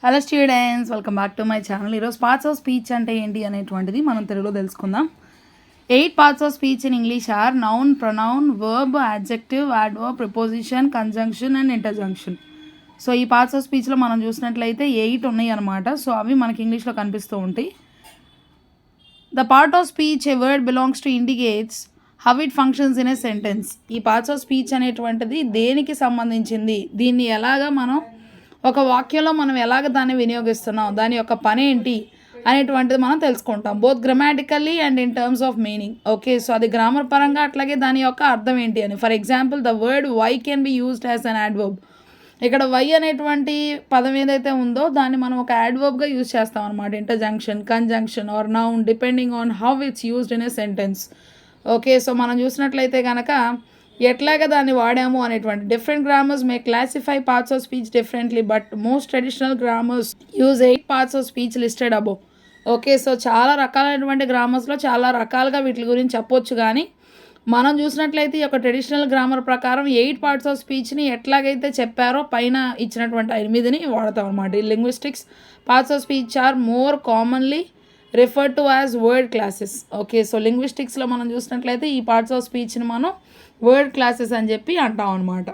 Hello students, welcome back to my channel. ఈరోజు parts of speech అంటే ఏంటి అనేటువంటిది మనం తెలుగులో తెలుసుకుందాం. 8 parts of speech in English are noun, pronoun, verb, adjective, adverb, preposition, conjunction and ఇంటర్జంక్షన్. So ఈ parts of స్పీచ్లో మనం చూసినట్లయితే 8 ఉన్నాయి అనమాట. సో అవి మనకి ఇంగ్లీష్లో కనిపిస్తూ ఉంటాయి. The part of speech A word belongs to indicates how it functions in a sentence. ఈ పార్ట్స్ ఆఫ్ స్పీచ్ అనేటువంటిది దేనికి సంబంధించింది, దీన్ని ఎలాగా మనం ఒక వాక్యంలో మనం ఎలాగ దాన్ని వినియోగిస్తున్నాం, దాని యొక్క పని ఏంటి అనేటువంటిది మనం తెలుసుకుంటాం. Both grammatically and in terms of meaning. Okay, so అది గ్రామర్ పరంగా అట్లాగే దాని యొక్క అర్థం ఏంటి అని. For example, the word why can be used as an adverb. ఇక్కడ వై అనేటువంటి పదం ఏదైతే ఉందో దాన్ని మనం ఒక యాడ్వర్బ్గా యూజ్ చేస్తాం అనమాట. Interjection, conjunction or noun depending on how it's used in a sentence. Okay, so మనం చూసినట్లయితే కనుక ఎట్లాగా దాన్ని వాడాము అనేటువంటి different grammars may classify parts of speech differently, but most traditional grammars use 8 parts of speech listed above. Okay, so చాలా రకాలైనటువంటి గ్రామర్స్లో చాలా రకాలుగా వీటి గురించి చెప్పొచ్చు, కానీ మనం చూసినట్లయితే ఈ యొక్క ట్రెడిషనల్ గ్రామర్ ప్రకారం 8 పార్ట్స్ ఆఫ్ స్పీచ్ని ఎట్లాగైతే చెప్పారో పైన ఇచ్చినటువంటి 8ని వాడతాం అనమాట. ఈ linguistics parts of speech are more commonly referred to as word classes. Okay, so లింగ్విస్టిక్స్లో మనం చూసినట్లయితే ఈ పార్ట్స్ ఆఫ్ స్పీచ్ని మనం వర్డ్ క్లాసెస్ అని చెప్పి అంటాం అనమాట.